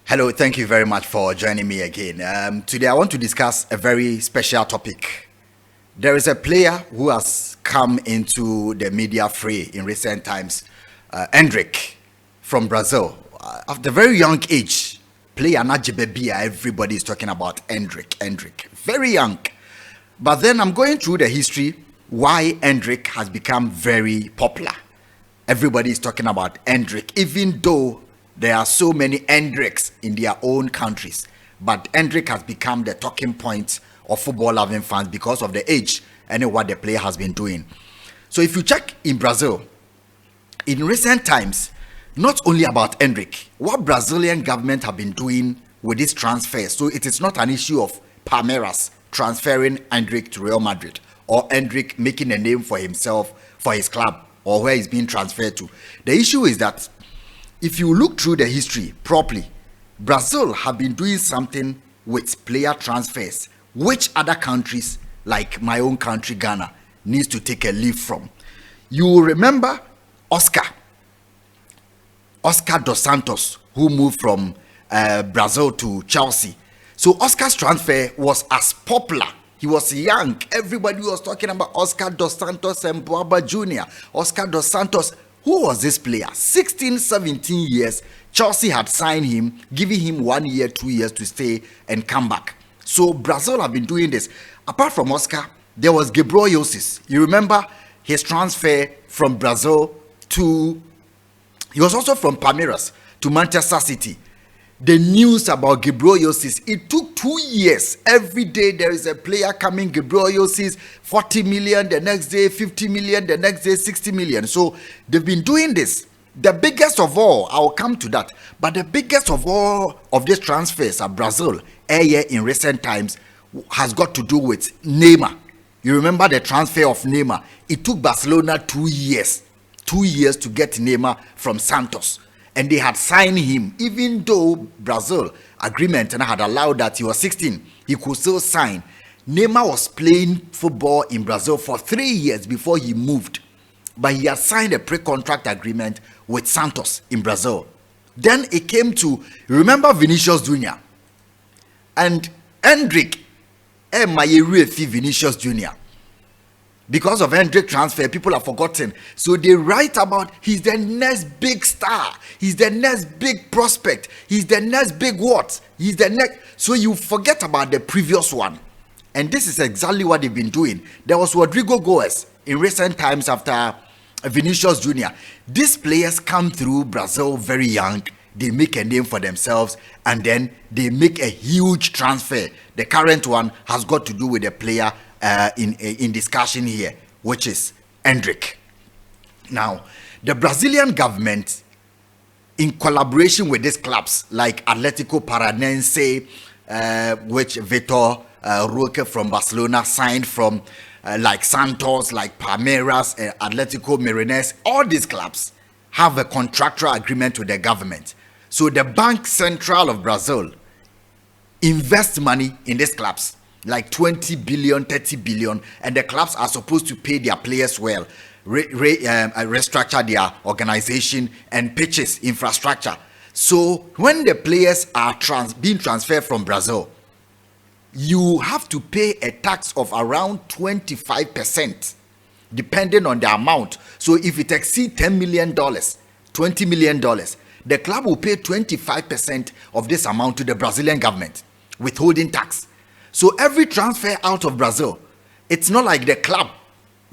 Hello, thank you very much for joining me again. Today, I want to discuss a very special topic. There is a player who has come into the media fray in recent times, Endrick from Brazil. At a very young age, player Najibebia, everybody is talking about Endrick, very young. But then I'm going through the history why Endrick has become very popular. Everybody is talking about Endrick, even though there are so many Endricks in their own countries. But Endrick has become the talking point of football-loving fans because of the age and what the player has been doing. So if you check in Brazil, in recent times, not only about Endrick, what Brazilian government have been doing with this transfer. So it is not an issue of Palmeiras transferring Endrick to Real Madrid or Endrick making a name for himself, for his club, or where he's being transferred to. The issue is that if you look through the history properly, Brazil have been doing something with player transfers, which other countries, like my own country, Ghana, needs to take a leaf from. You remember Oscar dos Santos, who moved from Brazil to Chelsea. So Oscar's transfer was as popular. He was young. Everybody was talking about Oscar dos Santos and Boaba Jr. Oscar dos Santos. Who was this player? 16, 17 years. Chelsea had signed him, giving him 1 year, 2 years to stay and come back. So Brazil have been doing this. Apart from Oscar, there was Gabriel Jesus. You remember his transfer from Brazil to... He was also from Palmeiras to Manchester City. The news about Gabriel Jesus, it took 2 years. Every day there is a player coming, Gabriel Jesus, 40 million, the next day 50 million, the next day 60 million. So they've been doing this. The biggest of all, I will come to that, but the biggest of all of these transfers at Brazil in recent times has got to do with Neymar. You remember the transfer of Neymar? It took Barcelona 2 years. 2 years to get Neymar from Santos. And they had signed him, even though Brazil agreement and had allowed that he was 16, he could still sign. Neymar was playing football in Brazil for 3 years before he moved. But he had signed a pre-contract agreement with Santos in Brazil. Then it came to, remember Vinicius Jr. and Hendrik, Vinicius Jr. Because of Hendrik transfer, people have forgotten. So they write about he's the next big star. He's the next big prospect. He's the next big what? He's the next. So you forget about the previous one. And this is exactly what they've been doing. There was Rodrigo Goes in recent times after Vinicius Jr. These players come through Brazil very young. They make a name for themselves and then they make a huge transfer. The current one has got to do with a player in discussion here, which is Endrick. Now, the Brazilian government, in collaboration with these clubs like Atlético Paranense, which Vitor Roque from Barcelona signed from, like Santos, like Palmeiras, Atlético Mineiro, all these clubs have a contractual agreement with the government. So the Bank Central of Brazil invests money in these clubs, like 20 billion, 30 billion, and the clubs are supposed to pay their players well, restructure their organization and pitches, infrastructure. So when the players are being transferred from Brazil, you have to pay a tax of around 25%, depending on the amount. So if it exceeds $10 million, $20 million, the club will pay 25% of this amount to the Brazilian government, withholding tax. So every transfer out of Brazil, it's not like the club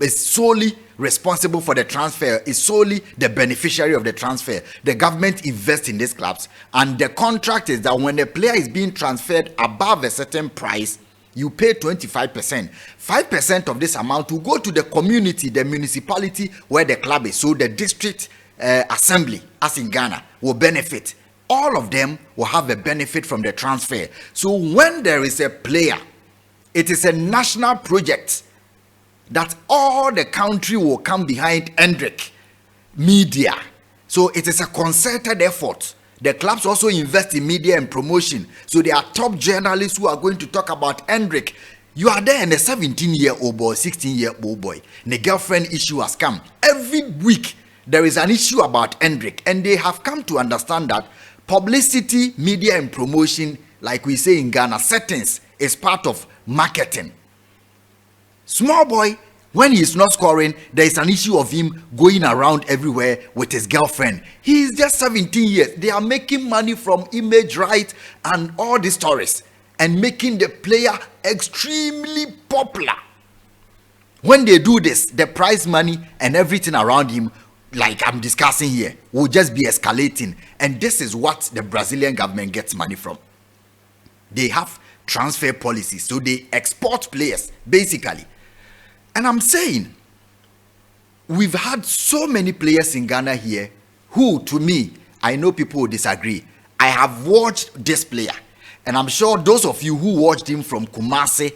is solely responsible for the transfer, is solely the beneficiary of the transfer. The government invests in these clubs, and the contract is that when a player is being transferred above a certain price, you pay 25%. 5% of this amount will go to the community, the municipality where the club is. So the district assembly, as in Ghana, will benefit. All of them will have a benefit from the transfer. So when there is a player, it is a national project that all the country will come behind Endrick media. So it is a concerted effort. The clubs also invest in media and promotion. So there are top journalists who are going to talk about Endrick. You are there and a 17-year-old boy, 16-year-old boy. The girlfriend issue has come. Every week there is an issue about Endrick, and they have come to understand that publicity, media, and promotion, like we say in Ghana, settings is part of marketing. Small boy, when he's not scoring, there is an issue of him going around everywhere with his girlfriend. He is just 17 years. They are making money from image right and all these stories and making the player extremely popular. When they do this, the prize money and everything around him, like I'm discussing here, will just be escalating. And this is what the Brazilian government gets money from. They have transfer policies, so they export players, basically. And I'm saying, we've had so many players in Ghana here who, to me, I know people will disagree. I have watched this player, and I'm sure those of you who watched him from Kumasi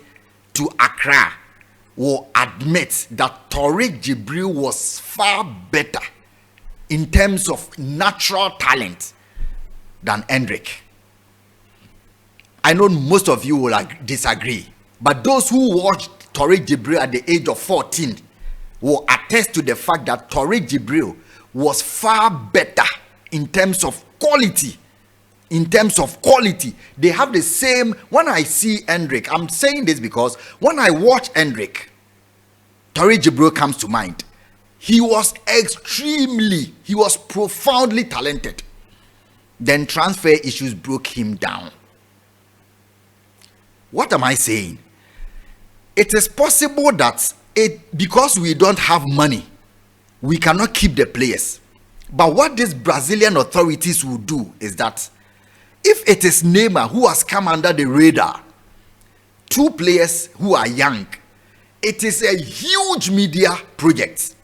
to Accra will admit that Tariq Jibril was far better in terms of natural talent than Endrick. I know most of you will disagree, but those who watched Tariq Jibril at the age of 14 will attest to the fact that Tariq Jibril was far better in terms of quality. In terms of quality, they have the same. When I see Hendrik, I'm saying this because when I watch Hendrik, Tariq Jibril comes to mind. He was profoundly talented. Then transfer issues broke him down. What am I saying? It is possible that because we don't have money, we cannot keep the players. But what these Brazilian authorities will do is that if it is Neymar who has come under the radar, two players who are young, it is a huge media project.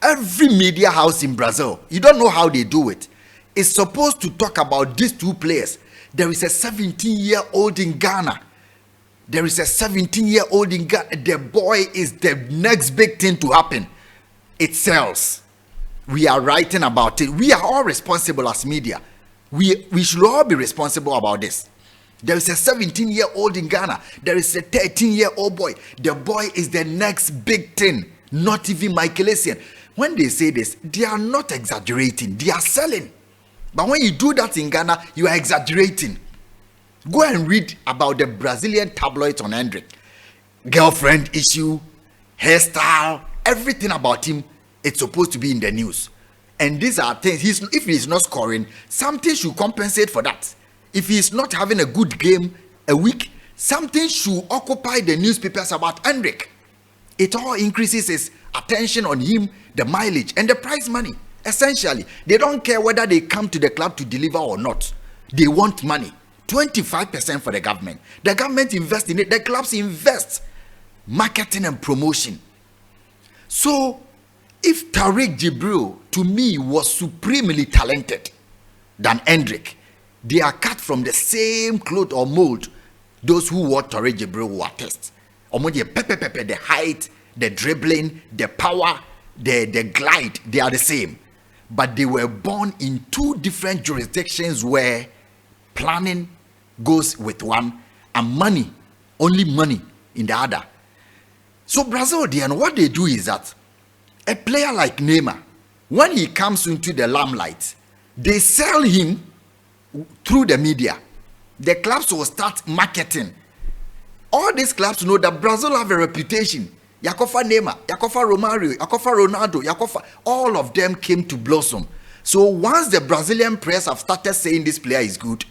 Every media house in Brazil, you don't know how they do it, is supposed to talk about these two players. There is a 17-year-old in Ghana. There is a 17-year-old in Ghana. The boy is the next big thing to happen. It sells. We are writing about it. We are all responsible as media. We should all be responsible about this. There is a 17-year-old in Ghana. There is a 13-year-old boy. The boy is the next big thing. Not even Michael Essien. When they say this, they are not exaggerating. They are selling. But when you do that in Ghana, you are exaggerating. Go and read about the Brazilian tabloids on Hendrik. Girlfriend issue, hairstyle, everything about him, it's supposed to be in the news. And these are things, if he's not scoring, something should compensate for that. If he's not having a good game a week, something should occupy the newspapers about Hendrik. It all increases his attention on him, the mileage, and the prize money. Essentially, they don't care whether they come to the club to deliver or not. They want money. 25% for the government. The government invests in it. The clubs invest. Marketing and promotion. So, if Tariq Jibril, to me, was supremely talented than Endrick, they are cut from the same cloth or mold. Those who watch Tariq Jibril will attest. The height, the dribbling, the power, the glide, they are the same. But they were born in two different jurisdictions where planning goes with one and money, only money in the other. So Brazil, and what they do is that a player like Neymar, when he comes into the limelight, they sell him through the media. The clubs will start marketing. All these clubs know that Brazil have a reputation. Yakofa Neymar, Yakofa Romario, Yakofa Ronaldo, Yakofa, all of them came to blossom. So once the Brazilian press have started saying this player is good,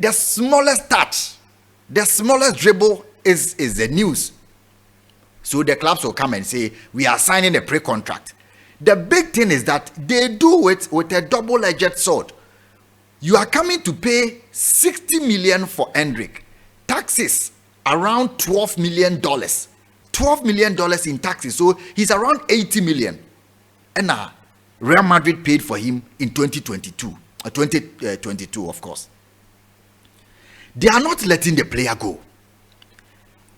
the smallest touch, the smallest dribble is the news. So the clubs will come and say, we are signing a pre-contract. The big thing is that they do it with a double-edged sword. You are coming to pay 60 million for Endrick. Taxes around $12 million. $12 million in taxes. So he's around 80 million. And Real Madrid paid for him in 2022, of course. They are not letting the player go.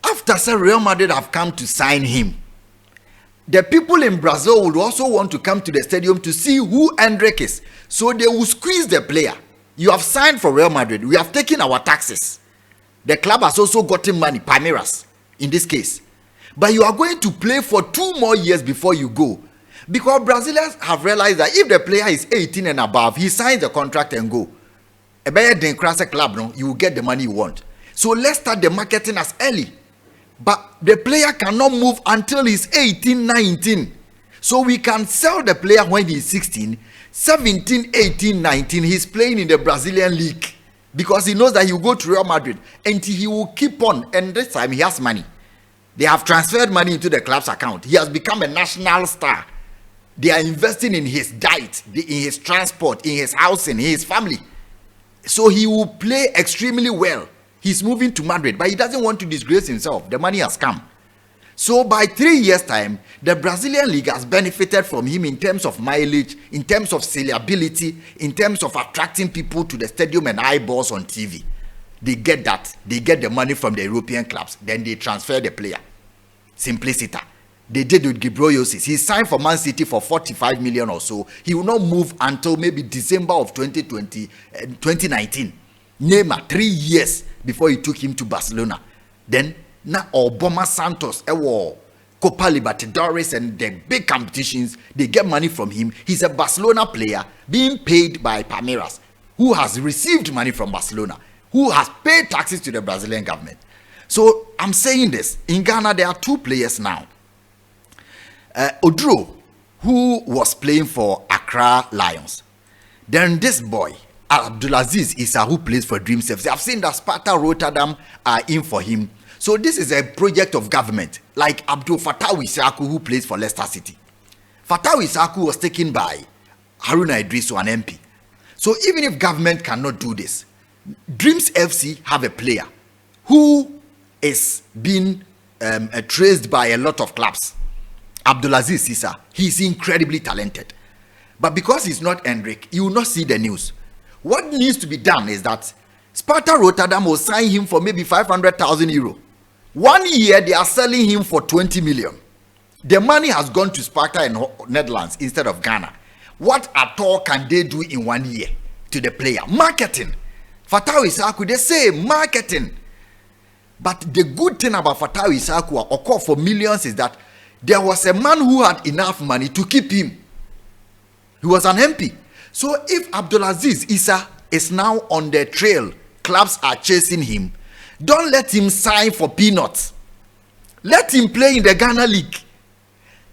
After Real Madrid have come to sign him, the people in Brazil would also want to come to the stadium to see who Endrick is. So they will squeeze the player. You have signed for Real Madrid. We have taken our taxes. The club has also gotten money, Palmeiras, in this case. But you are going to play for 2 more years before you go. Because Brazilians have realized that if the player is 18 and above, he signs the contract and go. A better than Krasa club, no, you will get the money you want. So let's start the marketing as early. But the player cannot move until he's 18, 19. So we can sell the player when he's 16, 17, 18, 19. He's playing in the Brazilian league because he knows that he will go to Real Madrid and he will keep on. And this time he has money. They have transferred money into the club's account. He has become a national star. They are investing in his diet, in his transport, in his housing, in his family. So he will play extremely well. He's moving to Madrid, but he doesn't want to disgrace himself. The money has come. So by 3 years' time, the Brazilian league has benefited from him in terms of mileage, in terms of saleability, in terms of attracting people to the stadium and eyeballs on TV. They get that. They get the money from the European clubs. Then they transfer the player. Simplicity. They did with Gibroyosis. He signed for Man City for 45 million or so. He will not move until maybe December of 2019. Neymar, 3 years before he took him to Barcelona. Then, now Obama Santos, Copa Libertadores and the big competitions, they get money from him. He's a Barcelona player being paid by Palmeiras, who has received money from Barcelona, who has paid taxes to the Brazilian government. So, I'm saying this. In Ghana, there are 2 players now. Odro, who was playing for Accra Lions. Then this boy, Abdulaziz Issa, who plays for Dreams FC. I've seen that Sparta Rotterdam are in for him. So this is a project of government, like Abdul Fattah Issahaku, who plays for Leicester City. Fattah Issahaku was taken by Haruna Idrisu, an MP. So even if government cannot do this, Dreams FC have a player who is being traced by a lot of clubs. Abdulaziz Issa, he's incredibly talented. But because he's not Endrick, you will not see the news. What needs to be done is that Sparta Rotterdam will sign him for maybe 500,000 euro. 1 year, they are selling him for 20 million. The money has gone to Sparta and Netherlands instead of Ghana. What at all can they do in 1 year to the player? Marketing. Fattah Issahaku, they say marketing. But the good thing about Fattah Issahaku, or call for millions, is that there was a man who had enough money to keep him. He was an MP. So if Abdulaziz Issa is now on the trail, clubs are chasing him, don't let him sign for peanuts. Let him play in the Ghana League.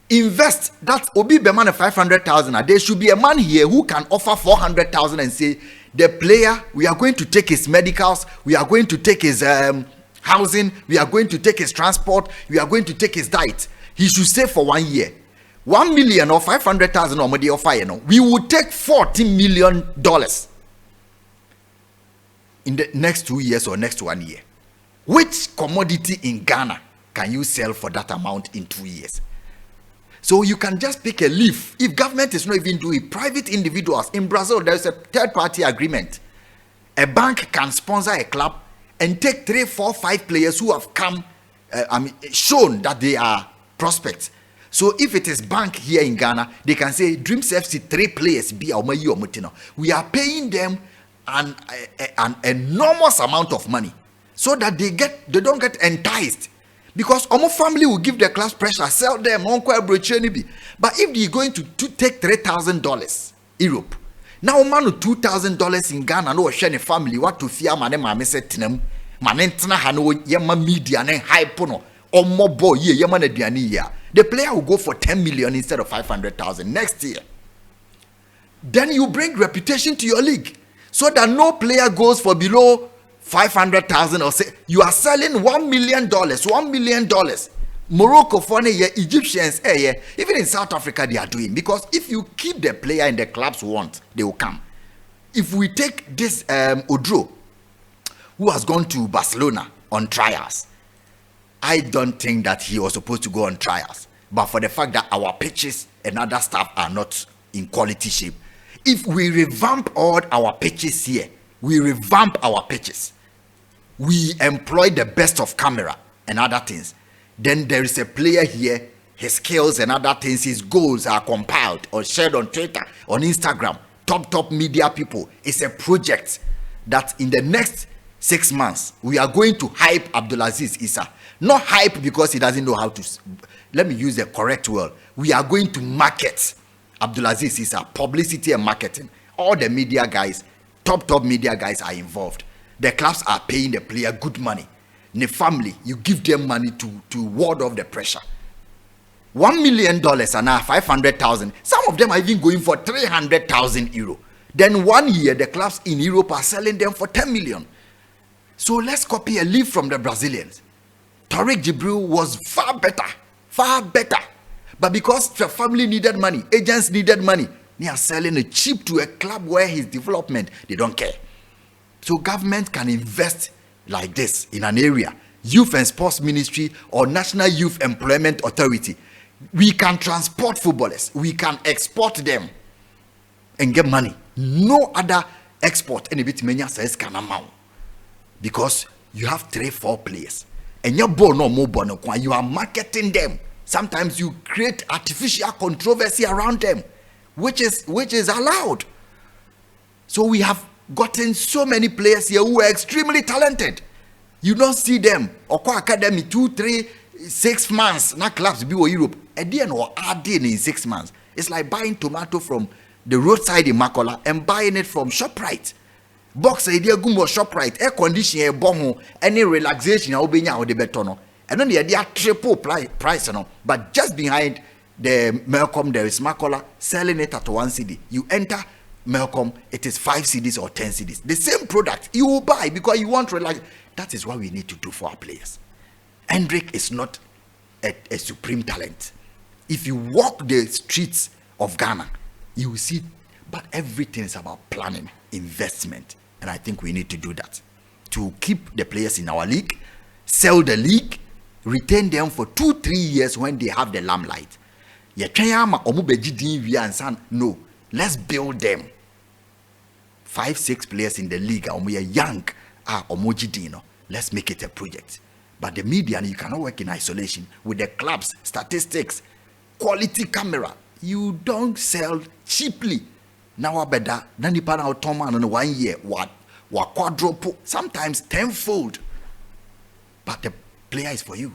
Invest. That Obi Beman 500,000. There should be a man here who can offer 400,000 and say, the player, we are going to take his medicals, we are going to take his housing, we are going to take his transport, we are going to take his diet. He should stay for 1 year. 1 million or 500,000 or money offer, we will take $40 million in the next 2 years or next 1 year. Which commodity in Ghana can you sell for that amount in 2 years? So you can just pick a leaf. If government is not even doing it, private individuals in Brazil, there is a third-party agreement. A bank can sponsor a club and take 3, 4, 5 players who have come, shown that they are prospects. So if it is bank here in Ghana, they can say Dreams FC 3 players be our money or mutino. We are paying them an enormous amount of money so that they don't get enticed, because our family will give the class pressure, sell them on. But if they're going to take $3,000 Europe, now man $2,000 in Ghana, no share family what to fear man said tinem manentna hano yama media ne hype no or more boy ye yaman aduani. The player will go for 10 million instead of 500,000 next year. Then you bring reputation to your league so that no player goes for below 500,000 or say you are selling $1 million, $1 million. Morocco for Egyptians, even in South Africa they are doing, because if you keep the player and the clubs want, they will come. If we take this Odro, who has gone to Barcelona on trials, I don't think that he was supposed to go on trials, but for the fact that our pitches and other stuff are not in quality shape, if we revamp all our pitches here, we employ the best of camera and other things, then there is a player here, his skills and other things, his goals are compiled or shared on Twitter, on Instagram, top media people. It's a project that in the next 6 months, we are going to hype Abdulaziz Issa. Not hype because he doesn't know how to, let me use the correct word. We are going to market Abdulaziz Issa, publicity and marketing. All the media guys, Top media guys are involved. The clubs are paying the player good money. The family, you give them money to ward off the pressure. $1 million and now 500,000. Some of them are even going for 300,000 euro. Then 1 year, the clubs in Europe are selling them for 10 million. So let's copy a leaf from the Brazilians. Tariq Jibril was far better. But because the family needed money, agents needed money, they are selling it cheap to a club where his development, they don't care. So government can invest like this in an area, Youth and Sports Ministry or National Youth Employment Authority. We can transport footballers, we can export them and get money. No other export any bit many says can amount, because you have 3-4 players and your ball no more ball, you are marketing them. Sometimes you create artificial controversy around them, which is allowed. So we have gotten so many players here who are extremely talented. You don't see them or academy 2, 3, 6 months. Now clubs be Europe. And then or adding in 6 months. It's like buying tomato from the roadside in Makola and buying it from ShopRite. Box idea gumbo ShopRite, air conditioning, bongo, any relaxation, or be now the betono. And then they are triple price, but just behind the Malcolm, there is Makola selling it at 1 CD. You enter Malcolm, it is 5 CDs or 10 CDs. The same product you will buy because you want to relax. That is what we need to do for our players. Endrick is not a supreme talent. If you walk the streets of Ghana, you will see, but everything is about planning, investment. And I think we need to do that to keep the players in our league, sell the league, retain them for 2-3 years when they have the limelight. No, let's build them. 5-6 players in the league are young. Let's make it a project. But the media, you cannot work in isolation with the clubs, statistics, quality camera. You don't sell cheaply. Now better than the panel Thomas in 1 year. What quadruple, sometimes tenfold. But the player is for you.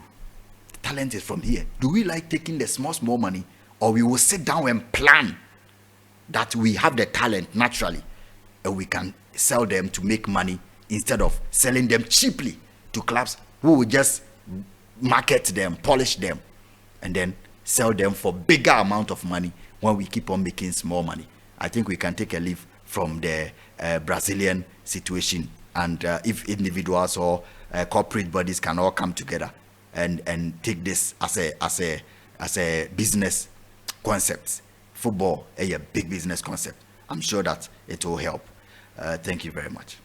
The talent is from here. Do we like taking the small money, or we will sit down and plan that we have the talent naturally and we can sell them to make money instead of selling them cheaply to clubs who will just market them, polish them, and then sell them for bigger amount of money when we keep on making small money. I think we can take a leaf from the Brazilian situation, and if individuals or corporate bodies can all come together and take this as a business concept. Football a big business concept. I'm sure that it will help. Thank you very much.